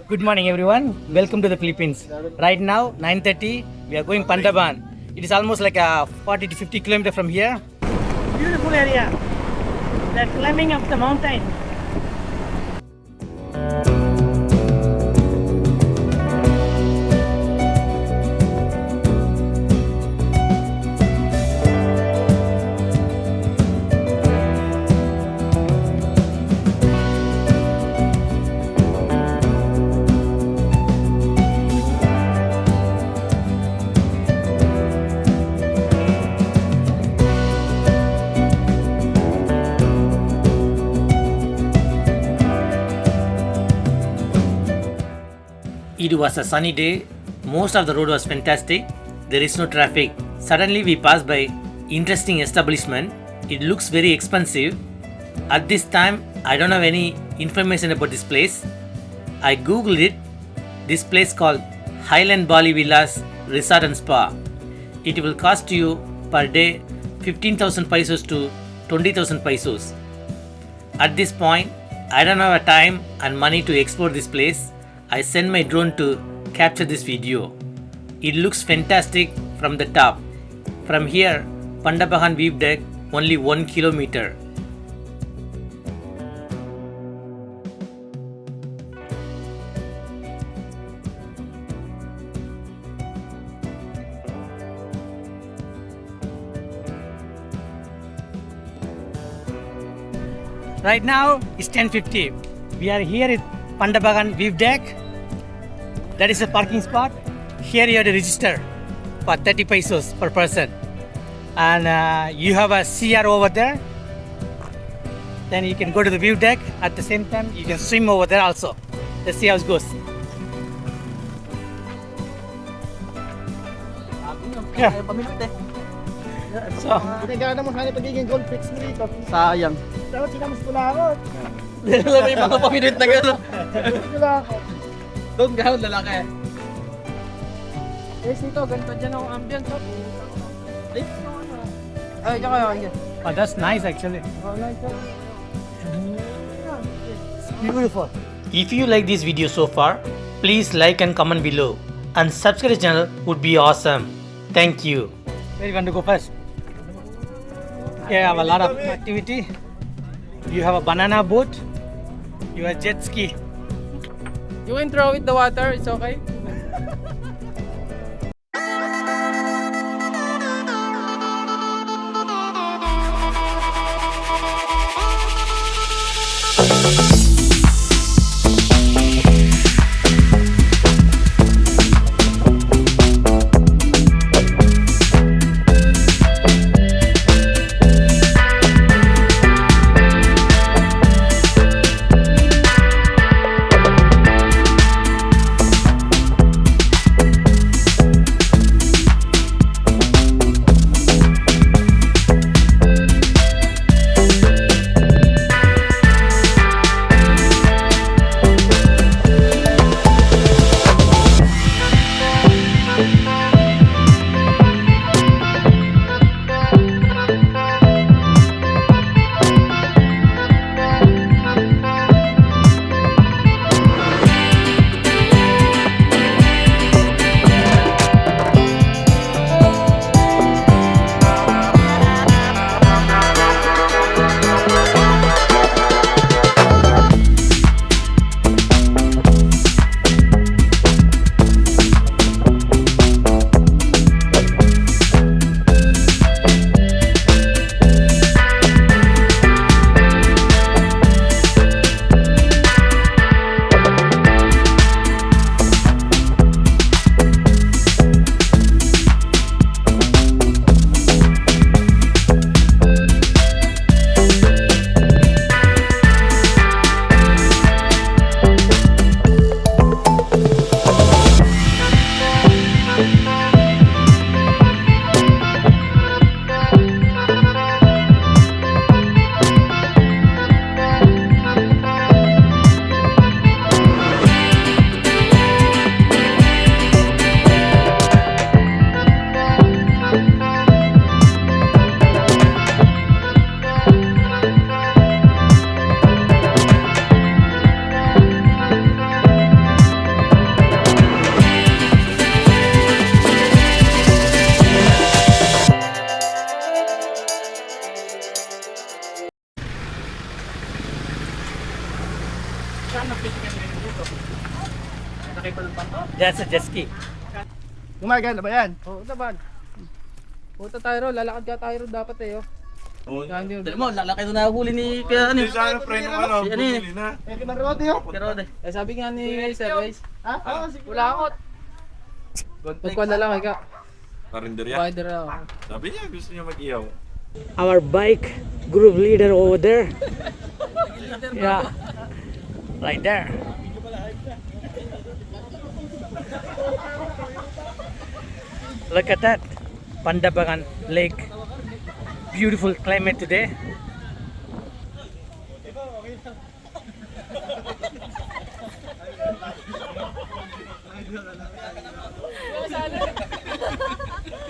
Good morning everyone. Welcome to the Philippines. Right now 9:30 we are going Pantabangan. It is almost like a 40 to 50 kilometers from here. Beautiful area. They're climbing up the mountain. It was a sunny day. Most of the road was fantastic. There is no traffic. Suddenly we passed by interesting establishment. It looks very expensive. At this time, I don't have any information about this place. I googled it. This place called Highland Bali Villas Resort and Spa. It will cost you per day 15,000 pesos to 20,000 pesos. At this point, I don't have a time and money to explore this place. I sent my drone to capture this video. It looks fantastic from the top. From here, Pantabangan view deck only 1 kilometer. Right now it's 10:50. We are here at Pantabangan view deck. That is a parking spot. Here you have to register for 30 pesos per person. And you have a CR over there. Then you can go to the view deck. At the same time, you can swim over there also. Let's see how it goes. Yeah. So, Pinagana mo sana pagiging gold fix mo dito. Sayang. Dapat sinamas ko na ako. Alam mo yung mga paminit na gano'n. Ko na ako. Doon gano'n lalaki. Yes, dito. Ganito dyan ang ambience. Ay, Ay, diyan kayo. Yan. oh, that's nice actually. It's beautiful. If you like this video so far, please like and comment below. And subscribe to the channel would be awesome. Thank you. Where you want to go first? Here you have a lot of activity. You have a banana boat. You have jet ski. You can throw it the water. It's okay. That's a jet ski. Gumagana ba yan? Oo, naman. Punta tayo ro, lalakad ka tayo ro dapat eh. Dali mo, lalaki doon na huli ni kaya ano. Sana pre nung ano, Si ano eh. bumili na. Eh, kimarote yun. Pero Eh sabi nga ni Sir Race, Ha? Oo, sige. wala akot. Pagkuhan na lang ikaw. Karinderya. Rider ako. Sabi niya, gusto niya mag-iyaw. Our bike group leader over there. Yeah, right there. Look at that, Pantabangan Lake. Beautiful climate today.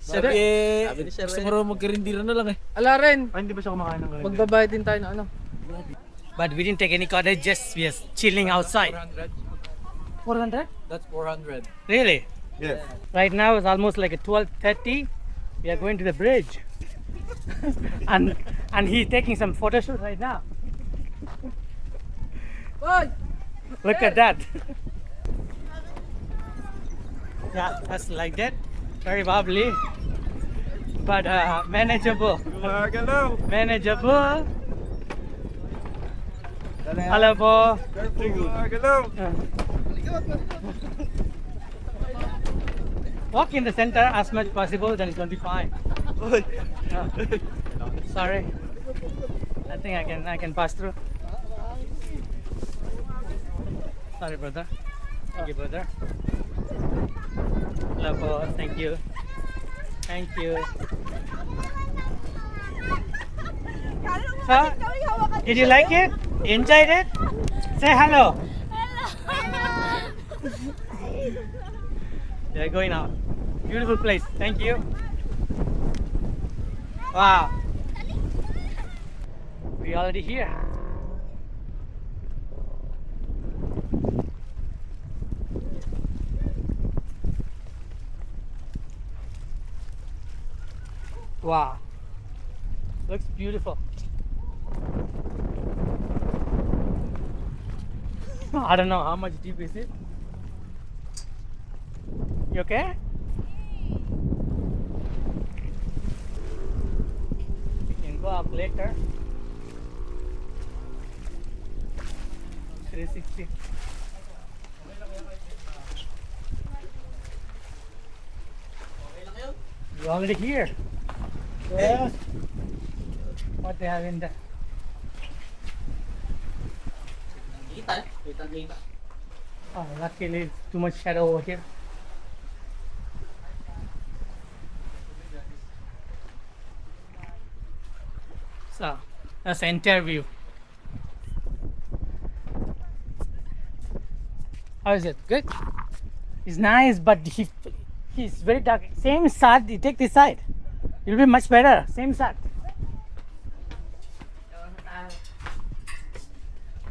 sabi ni Sir, gusto mo raw magkarindira na lang eh. Ala rin, Ay, hindi ba siya kumakain ng karinderya? magbabayad din tayo ng ano. But we didn't take any cottages. We are chilling outside. 400? That's 400. Really? Yes. Right now it's almost like a 12:30. We are going to the bridge, and he's taking some photo shoot right now. Boy! Look at that. Yeah, that's like that. Very wobbly, but manageable. Gumagalaw. Manageable. Hello po. Gumagalaw. Walk in the center as much possible, then it's going to be fine. Sorry. I think I can pass through. Sorry, brother. Thank you, brother. Hello po. Thank you. Thank you. So, did you like it? Enjoyed it? Say hello. They're going out. Beautiful place. Thank you. Wow. We already here. Wow. Looks beautiful. I don't know how much deep is it. You okay? We can go up later. 360. You're already here. Yes. What they have in there? Kita. Oh, luckily too much shadow over here. So that's the entire view. How is it? Good? It's nice, but he's very dark. Same side, you take this side. It'll be much better. Same side.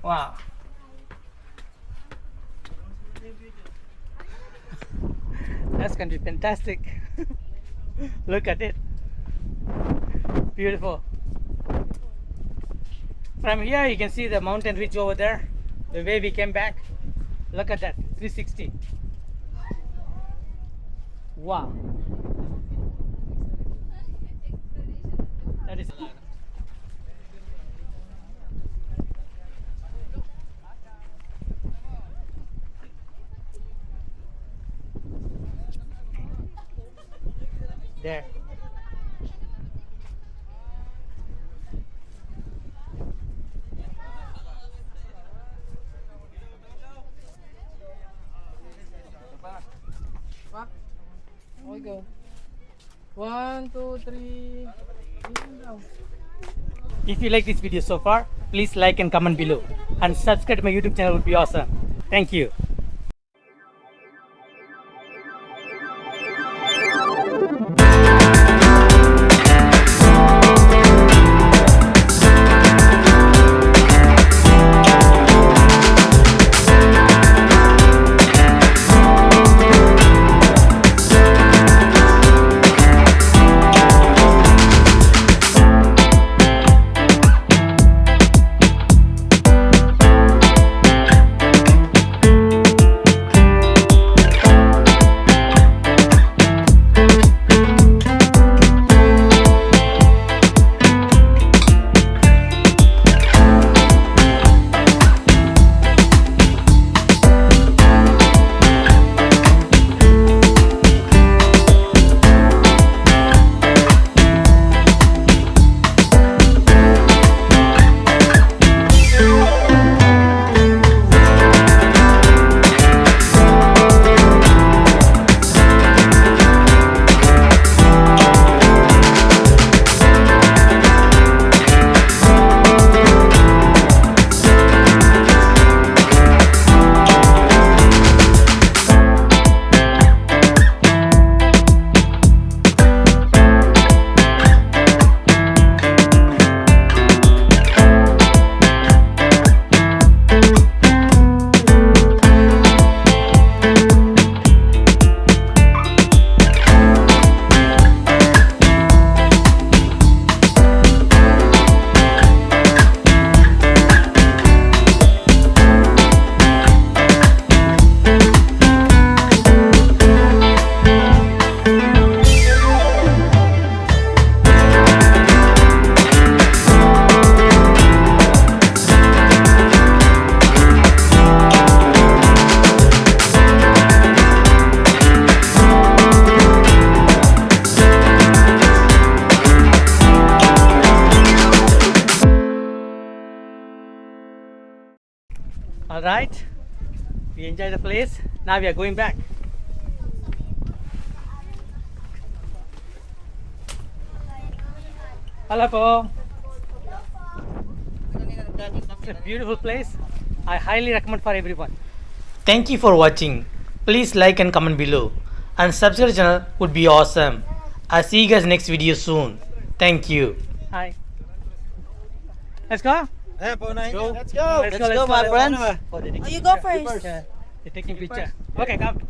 Wow. That's gonna be fantastic. Look at it. Beautiful. From here you can see the mountain ridge over there. The way we came back. Look at that. 360. Wow. That is there. Okay, go. 1, 2, 3. If you like this video so far, please like and comment below. And subscribe to my YouTube channel would be awesome. Thank you. All right. We enjoy the place. Now we are going back. Hello po. It's a beautiful place. I highly recommend for everyone. Thank you for watching. Please like and comment below. And subscribe to the channel would be awesome. I'll see you guys next video soon. Thank you. Hi. Let's go. Let's go. Let's go, my friends. Oh, You go first. you're taking picture. Okay, come.